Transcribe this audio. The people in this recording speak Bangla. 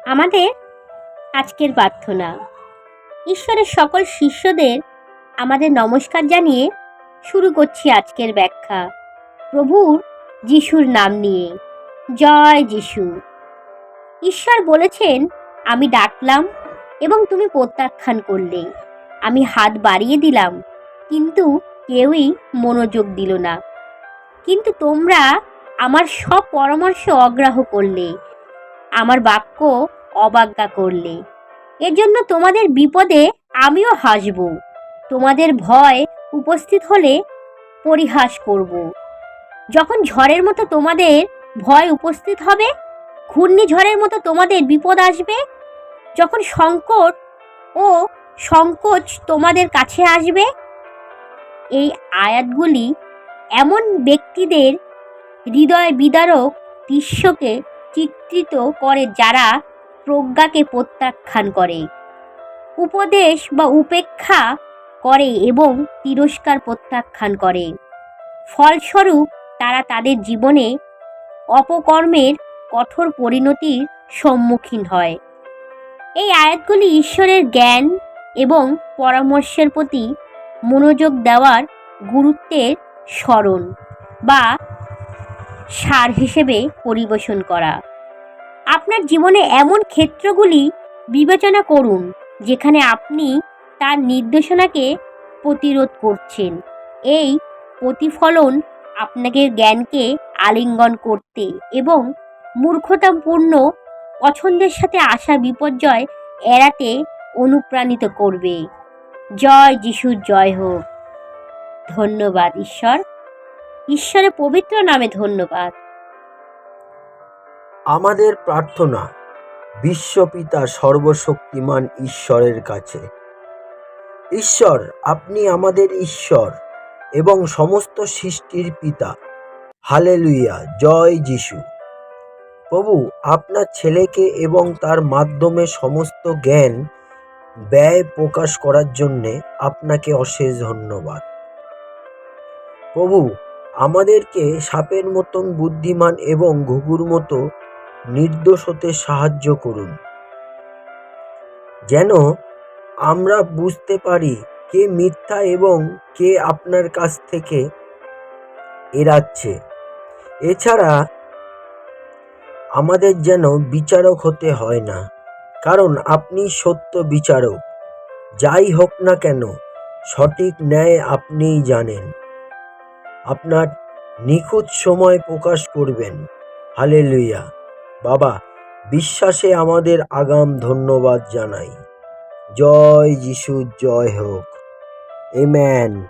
আমাদের আজকের প্রার্থনা। ঈশ্বরের সকল শিষ্যদের আমাদের নমস্কার জানিয়ে শুরু করছি আজকের ব্যাখ্যা প্রভুর যিশুর নাম নিয়ে। জয় যিশু। ঈশ্বর বলেছেন, আমি ডাকলাম এবং তুমি প্রত্যাখ্যান করলে। আমি হাত বাড়িয়ে দিলাম, কিন্তু কেউই মনোযোগ দিল না। কিন্তু তোমরা আমার সব পরামর্শ অগ্রাহ্য করলে, আমার বাক্য অবজ্ঞা করলে। এজন্য তোমাদের বিপদে আমিও হাসব। তোমাদের ভয় উপস্থিত হলে পরিহাস করব। যখন ঝড়ের মতো তোমাদের ভয় উপস্থিত হবে, ঘূর্ণিঝড়ের মতো তোমাদের বিপদ আসবে, যখন সংকট ও সংকোচ তোমাদের কাছে আসবে। এই আয়াতগুলি এমন ব্যক্তিদের হৃদয় বিদারক দৃশ্যকে চিত্রিত করে যারা প্রজ্ঞাকে প্রত্যাখ্যান করে, উপদেশ বা উপেক্ষা করে এবং তিরস্কার প্রত্যাখ্যান করে। ফলস্বরূপ তারা তাদের জীবনে অপকর্মের কঠোর পরিণতির সম্মুখীন হয়। এই আয়াতগুলি ঈশ্বরের জ্ঞান এবং পরামর্শের প্রতি মনোযোগ দেওয়ার গুরুত্বের স্মরণ বা সার হিসেবে পরিবেশন করা। আপনার জীবনে এমন ক্ষেত্রগুলি বিবেচনা করুন যেখানে আপনি তার নির্দেশনাকে প্রতিরোধ করছেন। এই প্রতিফলন আপনাকে জ্ঞানকে আলিঙ্গন করতে এবং মূর্খতাপূর্ণ পছন্দের সাথে আসা বিপর্যয় এড়াতে অনুপ্রাণিত করবে। জয় যিশুর জয় হোক। ধন্যবাদ ঈশ্বর। ঈশ্বরের পবিত্র নামে ধন্যবাদ। আমাদের প্রার্থনা বিশ্বপিতা সর্বশক্তিমান ঈশ্বরের কাছে। ঈশ্বর, আপনি আমাদের ঈশ্বর এবং সমস্ত সৃষ্টির পিতা। হালেলুয়া, জয় যিশু। প্রভু, আপনার ছেলেকে এবং তার মাধ্যমে সমস্ত জ্ঞান ব্যয় প্রকাশ করার জন্যে আপনাকে অশেষ ধন্যবাদ। প্রভু, আমাদেরকে সাপের মতন বুদ্ধিমান এবং ঘুঘুর মতো নির্দোষ হতে সাহায্য করুন, যেন আমরা বুঝতে পারি কে মিথ্যা এবং কে আপনার কাছ থেকে এড়াচ্ছে। এছাড়া আমাদের যেন বিচারক হতে হয় না, কারণ আপনি সত্য বিচারক। যাই হোক না কেন, সঠিক ন্যায় আপনিই জানেন। আপনার নিখুঁত সময় প্রকাশ করবেন। হালেলুয়া। বাবা, বিশ্বাসে আমাদের আগাম ধন্যবাদ জানাই। জয় যিশু, জয় হোক। আমেন।